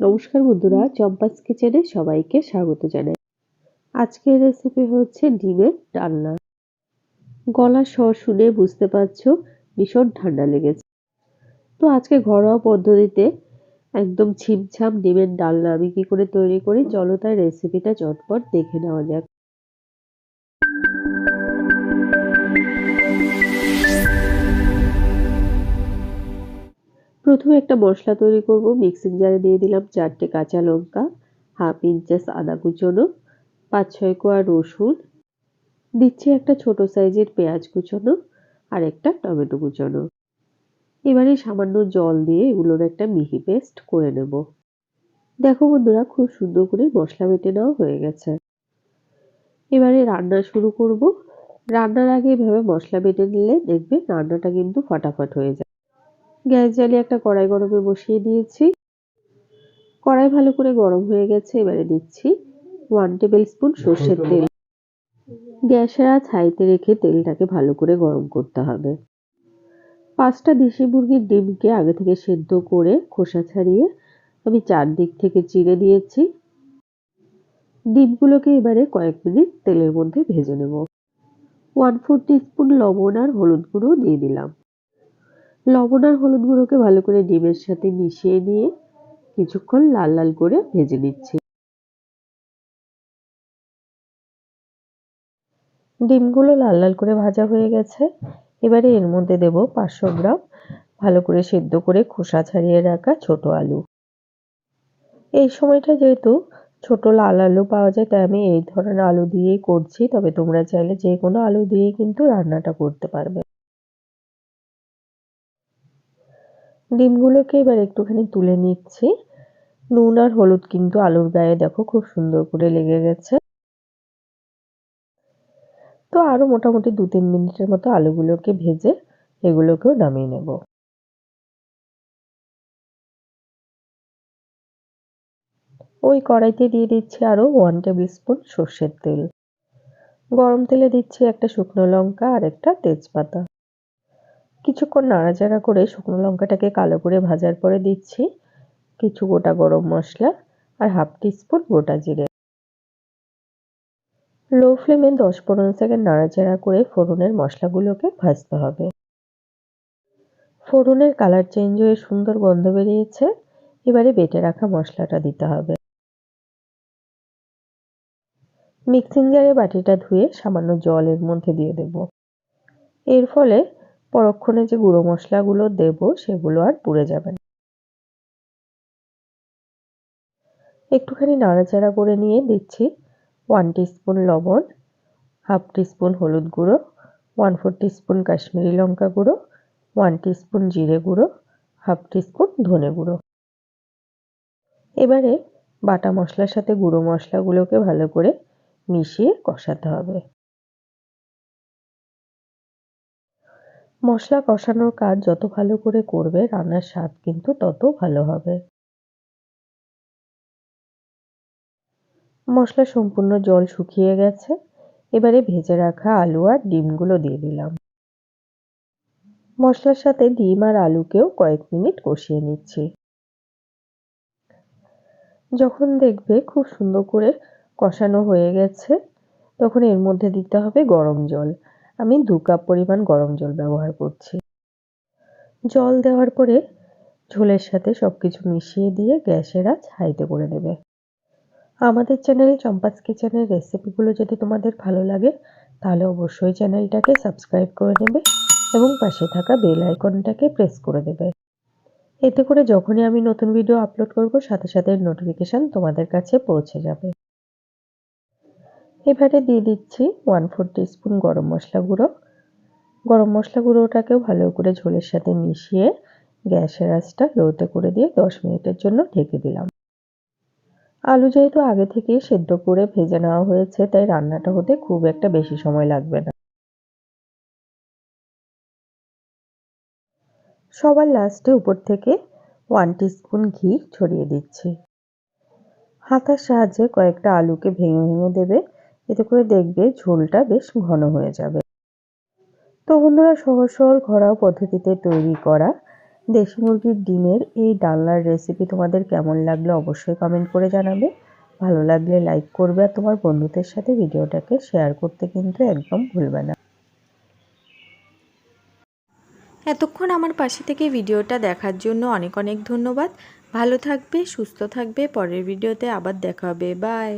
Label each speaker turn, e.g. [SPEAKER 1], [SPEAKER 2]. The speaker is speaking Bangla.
[SPEAKER 1] নমস্কার বন্ধুরা, চম্পাস কিচেনে সবাইকে স্বাগত জানাই। আজকের রেসিপি হচ্ছে ডিমের ডালনা। গলার স্বর শুনে বুঝতে পারছো ভীষণ ঠান্ডা লেগেছে। তো আজকে ঘরোয়া পদ্ধতিতে একদম ছিমছাম ডিমের ডালনা আমি কি করে তৈরি করি, চলো তার রেসিপিটা চটপট দেখে নেওয়া যাক। প্রথমে একটা মশলা তৈরি করব। মিক্সিং জারে দিয়ে দিলাম 4টে কাঁচা লঙ্কা, হাফ ইঞ্চেস আদা কুচোনো, 5-6 কোয়া রসুন, দিচ্ছি একটা ছোট সাইজের পেঁয়াজ কুচোনো আর একটা টমেটো কুচোনো। এবারে সামান্য জল দিয়ে এগুলোর একটা মিহি পেস্ট করে নেব। দেখো বন্ধুরা, খুব সুন্দর করে মশলা বেটে নেওয়া হয়ে গেছে। এবারে রান্না শুরু করব। রান্নার আগে এভাবে মশলা বেটে নিলে দেখবে রান্নাটা কিন্তু ফটাফট হয়ে যায়। গ্যাস জ্বালিয়ে একটা কড়াই গরমে বসিয়ে দিয়েছি। কড়াই ভালো করে গরম হয়ে গেছে। এবারে দিচ্ছি 1 টেবিল স্পুন সর্ষের তেল। গ্যাসের আঁচ হাইতে রেখে তেলটাকে ভালো করে গরম করতে হবে। 5টা দেশি মুরগির ডিমকে আগে থেকে সেদ্ধ করে খোসা ছাড়িয়ে আমি চারদিক থেকে চিড়ে দিয়েছি। ডিমগুলোকে এবারে কয়েক মিনিট তেলের মধ্যে ভেজে নেব। 1/4 টিস্পুন লবণ আর হলুদ গুঁড়ো দিয়ে দিলাম। লবণ আর হলুদ গুঁড়োকে ভালো করে ডিমের সাথে মিশিয়ে নিয়ে কিছুক্ষণ লাল লাল করে ভেজে নিচ্ছি। ডিমগুলো লাল লাল করে ভাজা হয়ে গেছে। এবারে এর মধ্যে দেব 500 গ্রাম ভালো করে সেদ্ধ করে খোসা ছাড়িয়ে রাখা ছোট আলু। এই সময়টা যেহেতু ছোট লাল আলু পাওয়া যায়, তাই আমি এই ধরনের আলু দিয়েই করছি, তবে তোমরা চাইলে যে কোনো আলু দিয়েই কিন্তু রান্নাটা করতে পারবে। ডিমগুলোকে এবার একটুখানি তুলে নিচ্ছি। নুন আর হলুদ কিন্তু আলুর গায়ে দেখো খুব সুন্দর করে লেগে গেছে। তো আরো মোটামুটি 2-3 মিনিটের মতো আলুগুলোকে ভেজে এগুলোকেও নামিয়ে নেব। ওই কড়াইতে দিয়ে দিচ্ছি আরো 1 টেবিল স্পুন সর্ষের তেল। গরম তেলে দিচ্ছি একটা শুকনো লঙ্কা আর একটা তেজপাতা। কিছুক্ষণ নাড়াচাড়া করে শুকনো লঙ্কাটাকে কালো করে ভাজার পরে দিচ্ছি কিছু গোটা গরম মশলা আর হাফ টিস্পুন গোটা জিরে। লো ফ্লেমে 10-15 সেকেন্ড নাড়াচাড়া করে ফোড়নের মশলাগুলোকে ভাজতে হবে। ফোড়নের কালার চেঞ্জ হয়ে সুন্দর গন্ধ বেরিয়েছে। এবারে বেটে রাখা মশলাটা দিতে হবে। মিক্সিং জারে বাটিটা ধুয়ে সামান্য জল এর মধ্যে দিয়ে দেব। এর ফলে পরক্ষণে যে গুঁড়ো মশলাগুলো দেব সেগুলো আর পুড়ে যাবে না। একটুখানি নাড়াচাড়া করে নিয়ে দিচ্ছি 1 টিস্পুন লবণ, হাফ টিস্পুন হলুদ গুঁড়ো, 1/4 টিস্পুন কাশ্মীরি লঙ্কা গুঁড়ো, 1 টিস্পুন জিরে গুঁড়ো, হাফ টিস্পুন ধনে গুঁড়ো। এবারে বাটা মশলার সাথে গুঁড়ো মশলাগুলোকে ভালো করে মিশিয়ে কষাতে হবে। মশলা কষানোর কাজ যত ভালো করে করবে রান্নার স্বাদ কিন্তু তত ভালো হবে। মশলা সম্পূর্ণ জল শুকিয়ে গেছে। এবারে ভেজে রাখা আলু আর ডিমগুলো দিয়ে দিলাম। মশলার সাথে ডিম আর আলুকেও কয়েক মিনিট কষিয়ে নিচ্ছি। যখন দেখবে খুব সুন্দর করে কষানো হয়ে গেছে, তখন এর মধ্যে দিতে হবে গরম জল। আমি 2 কাপ পরিমাণ গরম জল ব্যবহার করছি। জল দেওয়ার পরে ঝোলের সাথে সবকিছু মিশিয়ে দিয়ে গ্যাসের আঁচ হাইতে করে দেবে। আমাদের চ্যানেলে চম্পাস কিচেনের রেসিপিগুলো যদি তোমাদের ভালো লাগে তাহলে অবশ্যই চ্যানেলটাকে সাবস্ক্রাইব করে নেবে এবং পাশে থাকা বেল আইকনটাকে প্রেস করে দেবে। এতে করে যখনই আমি নতুন ভিডিও আপলোড করব সাথে সাথে নোটিফিকেশন তোমাদের কাছে পৌঁছে যাবে। এবারে দিয়ে দিচ্ছি 1/4 টিস্পুন গরম মশলা গুঁড়ো। গরম মশলা গুঁড়োটাকেও ভালো করে ঝোলের সাথে মিশিয়ে গ্যাসের আঁচটা লোতে করে দিয়ে 10 মিনিটের জন্য ঢেকে দিলাম। আলু যেহেতু আগে থেকেই সেদ্ধ করে ভেজে নেওয়া হয়েছে, তাই রান্নাটা হতে খুব একটা বেশি সময় লাগবে না। সবার লাস্টে উপর থেকে 1 টিস্পুন ঘি ছড়িয়ে দিচ্ছি। হাতার সাহায্যে কয়েকটা আলুকে ভেঙে ভেঙে দেবে, এতে করে দেখবে ঝোলটা বেশ ঘন হয়ে যাবে। তো বন্ধুরা, সহজ সরল ঘরোয়া পদ্ধতিতে তৈরি করা দেশি মুরগির ডিমের এই ডালনার রেসিপি তোমাদের কেমন লাগলো অবশ্যই কমেন্ট করে জানাবে। ভালো লাগলে লাইক করবে আর তোমার বন্ধুদের সাথে ভিডিওটাকে শেয়ার করতে কিন্তু একদম ভুলবে না।
[SPEAKER 2] এতক্ষণ আমার পাশে থেকে ভিডিওটা দেখার জন্য অনেক অনেক ধন্যবাদ। ভালো থাকবে, সুস্থ থাকবে। পরের ভিডিওতে আবার দেখা হবে। বাই।